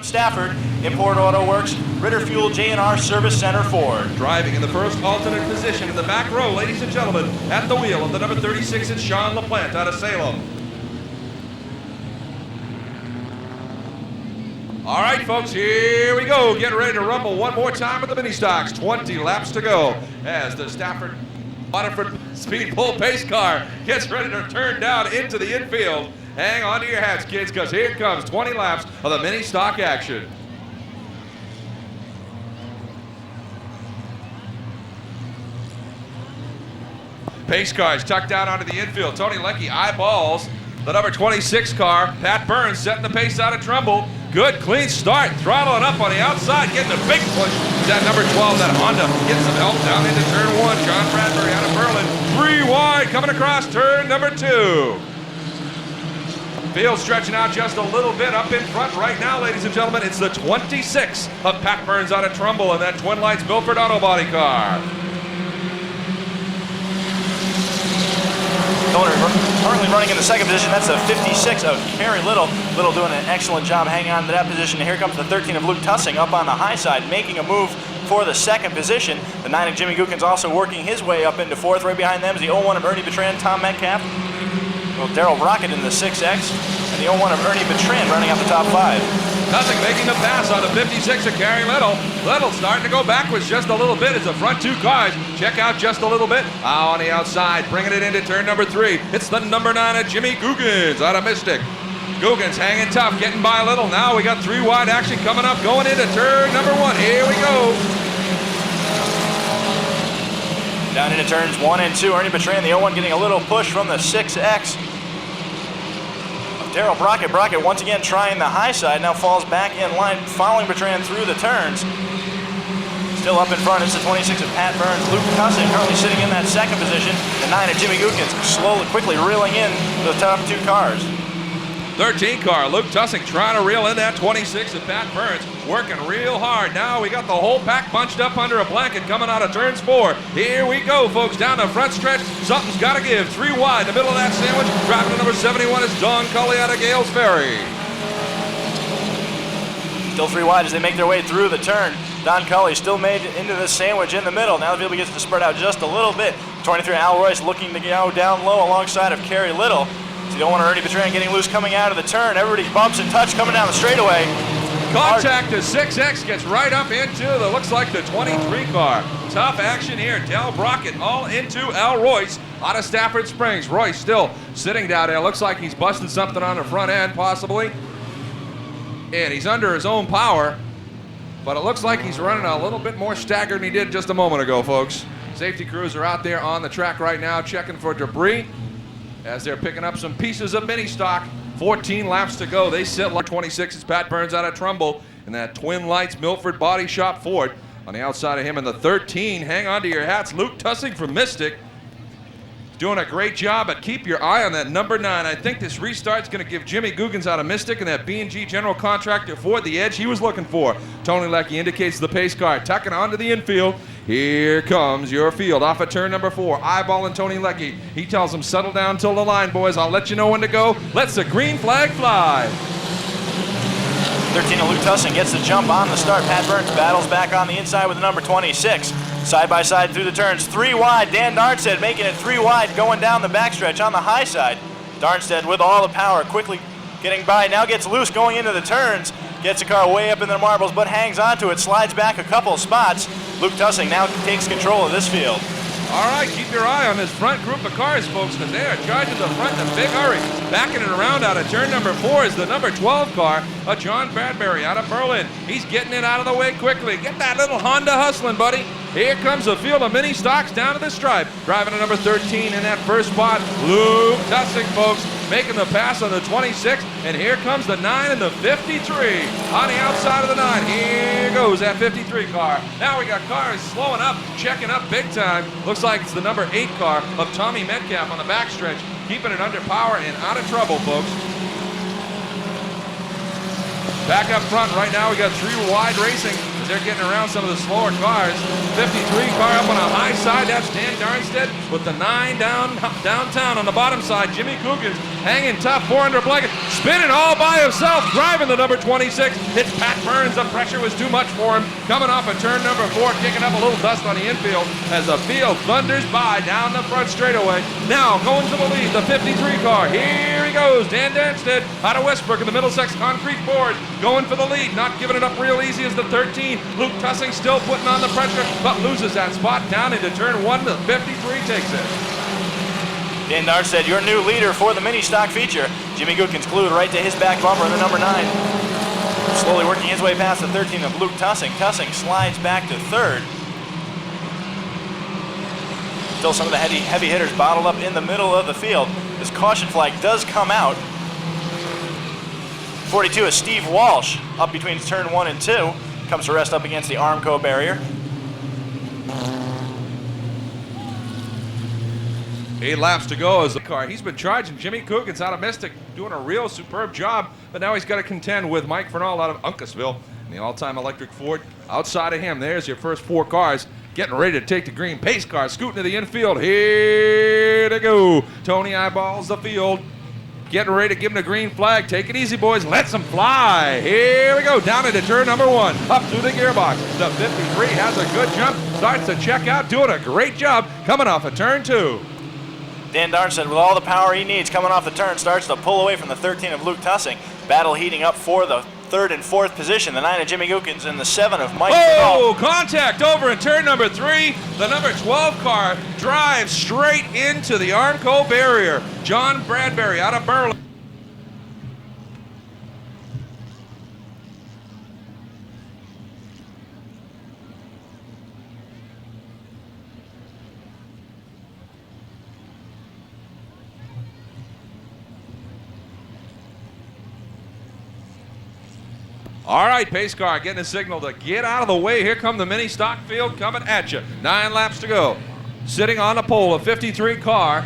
Stafford, Import Auto Works, Ritter Fuel J&R Service Center Ford. Driving in the first alternate position in the back row, ladies and gentlemen, at the wheel of the number 36, it's Sean LaPlante out of Salem. All right, folks, here we go. Get ready to rumble one more time with the mini stocks. 20 laps to go as the Stafford Waterford Speedbowl pace car gets ready to turn down into the infield. Hang on to your hats, kids, because here comes 20 laps of the mini stock action. Pace cars tucked down onto the infield. Tony Leckie eyeballs the number 26 car. Pat Burns setting the pace out of Trumbull. Good, clean start. Throttling up on the outside, getting a big push. That number 12, that Honda, getting some help down into turn 1. John Bradbury out of Berlin. 3 wide, coming across turn number 2. Field stretching out just a little bit up in front right now, ladies and gentlemen. It's the 26 of Pat Burns out of Trumbull in that Twin Lights Milford Auto Body car. Currently running in the second position, that's the 56 of Kerry Little. Little doing an excellent job hanging on to that position. Here comes the 13 of Luke Tussing up on the high side, making a move for the second position. The 9 of Jimmy Gookins also working his way up into 4th. Right behind them is the 01 of Ernie Bertrand, Tom Metcalf. Well, Daryl Brockett in the 6X, and the 01 of Ernie Bertrand running out the top 5. Tussing making the pass on the 56 of Kerry Little. Little starting to go backwards just a little bit as the front 2 cars check out just a little bit. On the outside, bringing it into turn number 3. It's the number 9 of Jimmy Gookins out of Mystic. Gookins hanging tough, getting by Little. Now we got 3 wide action coming up, going into turn number 1. Here we go. Down into turns 1 and 2. Ernie Bertrand, the 01, getting a little push from the 6X. Daryl Brockett. Brockett once again trying the high side, now falls back in line, following Bertrand through the turns. Still up in front, it's the 26 of Pat Burns. Luke Tussing currently sitting in that second position. The 9 of Jimmy Gookins slowly, quickly reeling in the top 2 cars. 13 car, Luke Tussing trying to reel in that 26 of Pat Burns, working real hard. Now we got the whole pack bunched up under a blanket coming out of turns 4. Here we go, folks, down the front stretch. Something's got to give. 3 wide, in the middle of that sandwich. Driving to number 71 is Don Cully out of Gales Ferry. Still 3 wide as they make their way through the turn. Don Cully still made it into the sandwich in the middle. Now the field begins to spread out just a little bit. 23 Al Royce looking to go down low alongside of Kerry Little. So you don't want Ernie Bertrand getting loose coming out of the turn. Everybody bumps and touch coming down the straightaway. Contact to 6X gets right up into the, looks like the 23 car. Tough action here. Del Brockett all into Al Royce out of Stafford Springs. Royce still sitting down there. Looks like he's busting something on the front end possibly. And he's under his own power. But it looks like he's running a little bit more staggered than he did just a moment ago, folks. Safety crews are out there on the track right now checking for debris as they're picking up some pieces of mini stock. 14 laps to go. They sit like 26. It's Pat Burns out of Trumbull in that Twin Lights Milford Body Shop Ford. On the outside of him in the 13, hang on to your hats, Luke Tussing from Mystic. Doing a great job, but keep your eye on that number 9. I think this restart's going to give Jimmy Gookins out of Mystic and that B&G General Contractor Ford the edge he was looking for. Tony Leckie indicates the pace car, tucking onto the infield. Here comes your field off of turn number 4. Eyeballing Tony Leckie. He tells him, settle down till the line, boys. I'll let you know when to go. Let's the green flag fly. 13 of Luke Tussing gets the jump on the start. Pat Burns battles back on the inside with the number 26. Side by side through the turns. 3 wide. Dan Darnstaedt making it 3 wide going down the backstretch on the high side. Darnstaedt with all the power quickly getting by. Now gets loose going into the turns. Gets the car way up in the marbles, but hangs onto it. Slides back a couple spots. Luke Tussing now takes control of this field. All right, keep your eye on this front group of cars, folks, because they are charging the front in a big hurry. Backing it around out of turn number 4 is the number 12 car, John Bradbury out of Berlin. He's getting it out of the way quickly. Get that little Honda hustling, buddy. Here comes a field of mini stocks down to the stripe. Driving to number 13 in that first spot, Luke Tussing, folks, making the pass on the 26. And here comes the 9 and the 53 on the outside of the 9. Here goes that 53 car. Now we got cars slowing up, checking up big time. Looks like it's the number 8 car of Tommy Metcalf on the backstretch, keeping it under power and out of trouble, folks. Back up front right now, we got 3 wide racing as they're getting around some of the slower cars. 53 car up on a high side, that's Dan Darnstaedt with the 9 downtown on the bottom side. Jimmy Gookins hanging tough, 4 under blanket, spinning all by himself, driving the number 26. It's Pat Burns. The pressure was too much for him. Coming off of turn number 4, kicking up a little dust on the infield as the field thunders by down the front straightaway. Now going to the lead, the 53 car. Here he goes. Dan Darnstaedt out of Westbrook in the Middlesex concrete board. Going for the lead, not giving it up real easy as the 13. Luke Tussing still putting on the pressure, but loses that spot down into turn 1. The 53 takes it. Dan Darnstaedt, your new leader for the mini stock feature. Jimmy Goodkin's glued right to his back bumper in the number 9. Slowly working his way past the 13 of Luke Tussing. Tussing slides back to 3rd. Still some of the heavy hitters bottled up in the middle of the field. This caution flag does come out. 42 is Steve Walsh up between turn 1 and 2. Comes to rest up against the Armco barrier. 8 laps to go as the car. He's been charging Jimmy Coogan's out of Mystic, doing a real superb job, but now he's got to contend with Mike Fernald out of Uncasville in the all-time electric Ford. Outside of him, there's your first 4 cars getting ready to take the green. Pace car scooting to the infield. Here they go. Tony eyeballs the field. Getting ready to give him the green flag. Take it easy, boys. Let's them fly. Here we go. Down into turn number 1. Up through the gearbox. The 53 has a good jump. Starts to check out. Doing a great job. Coming off of turn 2. Dan Darnstaedt, with all the power he needs coming off the turn, starts to pull away from the 13 of Luke Tussing. Battle heating up for the 3rd and 4th position. The 9 of Jimmy Gookins and the 7 of Mike Oh, Fernald. contact over in turn number 3. The number 12 car drives straight into the Armco barrier. John Bradbury out of Berlin. All right, pace car getting a signal to get out of the way. Here come the mini stock field coming at you. 9 laps to go. Sitting on the pole, a 53 car.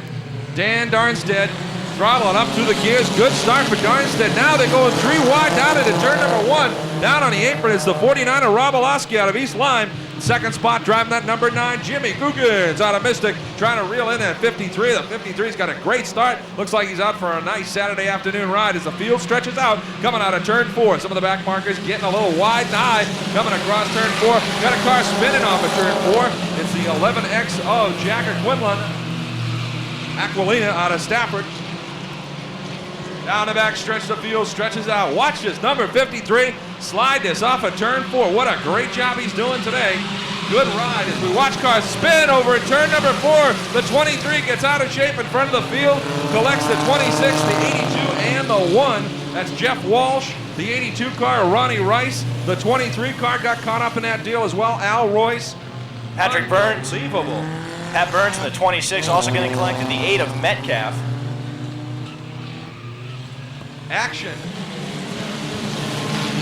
Dan Darnstaedt throttling up through the gears. Good start for Darnstaedt. Now they're going 3 wide down into turn number 1. Down on the apron is the 49 of Rob Olaski out of East Lyme. Second spot driving that number 9, Jimmy Googans out of Mystic, trying to reel in that 53. The 53's got a great start. Looks like he's out for a nice Saturday afternoon ride as the field stretches out. Coming out of turn 4. Some of the back markers getting a little wide and high. Coming across turn 4. Got a car spinning off of turn 4. It's the 11X of Jack Aquilina out of Stafford. Down the back stretch, the field stretches out. Watch this, number 53, slide this off of turn 4. What a great job he's doing today. Good ride as we watch cars spin over at turn number 4. The 23 gets out of shape in front of the field, collects the 26, the 82, and the 1. That's Jeff Walsh. The 82 car, Ronnie Rice. The 23 car got caught up in that deal as well, Al Royce. Patrick Burns. Unbelievable. Pat Burns in the 26, also getting collected the 8 of Metcalf. Action.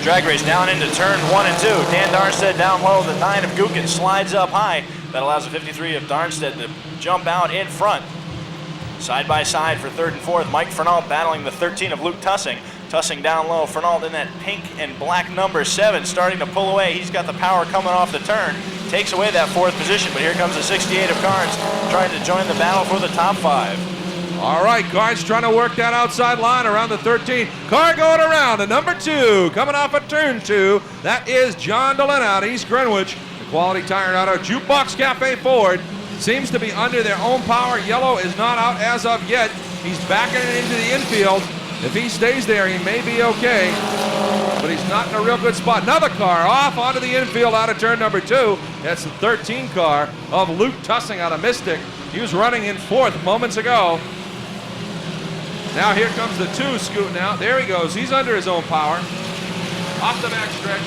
Drag race down into turn 1 and 2. Dan Darnstaedt down low. The 9 of Gookin slides up high. That allows the 53 of Darnstaedt to jump out in front. Side by side for 3rd and 4th. Mike Fernald battling the 13 of Luke Tussing. Tussing down low. Fernald in that pink and black number 7 starting to pull away. He's got the power coming off the turn. Takes away that 4th position, but here comes the 68 of Carnes trying to join the battle for the top 5. All right, Carnes trying to work that outside line around the 13. Car going around the number 2, coming off of turn 2. That is John Delenn out of East Greenwich. The quality tire out of Jukebox Cafe Ford. Seems to be under their own power. Yellow is not out as of yet. He's backing it into the infield. If he stays there, he may be okay, but he's not in a real good spot. Another car off onto the infield out of turn number 2. That's the 13 car of Luke Tussing out of Mystic. He was running in 4th moments ago. Now here comes the 2 scooting out. There he goes. He's under his own power. Off the back stretch.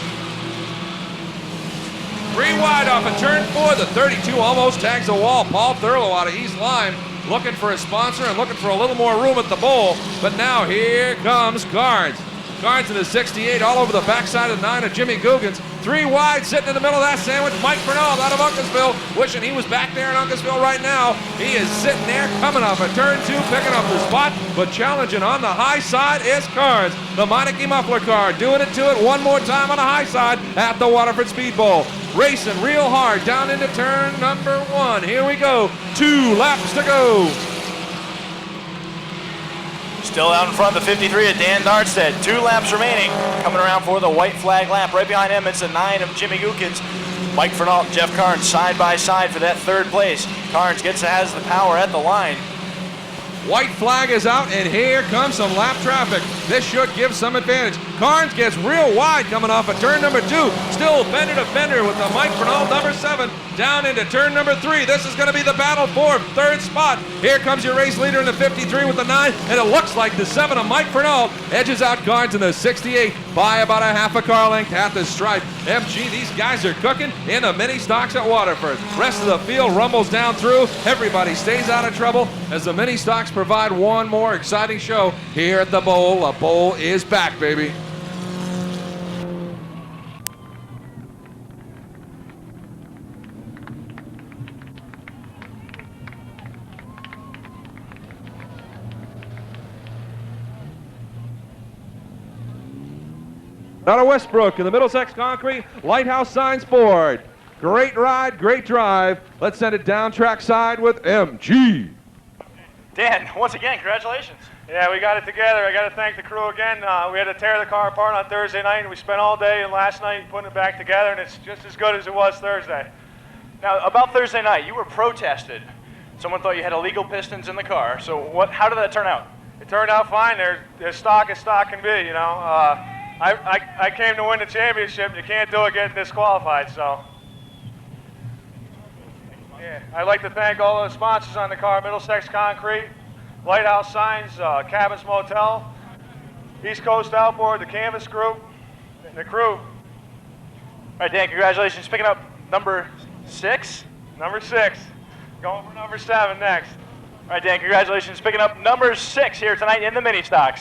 3 wide off of turn 4. The 32 almost tags the wall. Paul Thurlow out of East Lyme looking for a sponsor and looking for a little more room at the bowl. But now here comes Carnes. Carnes in the 68 all over the backside of the 9 of Jimmy Googans. 3 wide sitting in the middle of that sandwich. Mike Fernald out of Uncasville, wishing he was back there in Uncasville right now. He is sitting there coming off a turn 2, picking up the spot, but challenging on the high side is Carnes. The Meineke Muffler car doing it to it one more time on the high side at the Waterford Speedbowl. Racing real hard down into turn number 1. Here we go. 2 laps to go. Still out in front, the 53 of Dan Darnstaedt. 2 laps remaining. Coming around for the white flag lap. Right behind him, it's the 9 of Jimmy Gookins. Mike Fernald and Jeff Carnes side by side for that 3rd place. Carnes has the power at the line. White flag is out, and here comes some lap traffic. This should give some advantage. Carnes gets real wide coming off of turn number 2. Still fender to fender with the Mike Fernald number 7 down into turn number 3. This is going to be the battle for 3rd spot. Here comes your race leader in the 53 with the 9, and it looks like the 7 of Mike Fernald edges out Carnes in the 68 by about a half a car length at the stripe. MG, these guys are cooking in the mini stocks at Waterford. Rest of the field rumbles down through. Everybody stays out of trouble as the mini stocks provide one more exciting show here at the Bowl. A Bowl is back, baby. Out of Westbrook in the Middlesex Concrete, Lighthouse signs forward. Great ride, great drive. Let's send it down track side with MG. Dan, once again, congratulations. Yeah, we got it together. I got to thank the crew again. We had to tear the car apart on Thursday night, and we spent all day and last night putting it back together, and it's just as good as it was Thursday. Now, about Thursday night, you were protested. Someone thought you had illegal pistons in the car. So how did that turn out? It turned out fine. They're stock as stock can be, you know. I came to win the championship. You can't do it getting disqualified, so. Yeah, I'd like to thank all the sponsors on the car: Middlesex Concrete, Lighthouse Signs, Cabins Motel, East Coast Outboard, the Canvas Group, and the crew. All right, Dan, congratulations. Picking up number 6. Number 6. Going for number 7 next. All right, Dan, congratulations. Picking up number 6 here tonight in the mini stocks.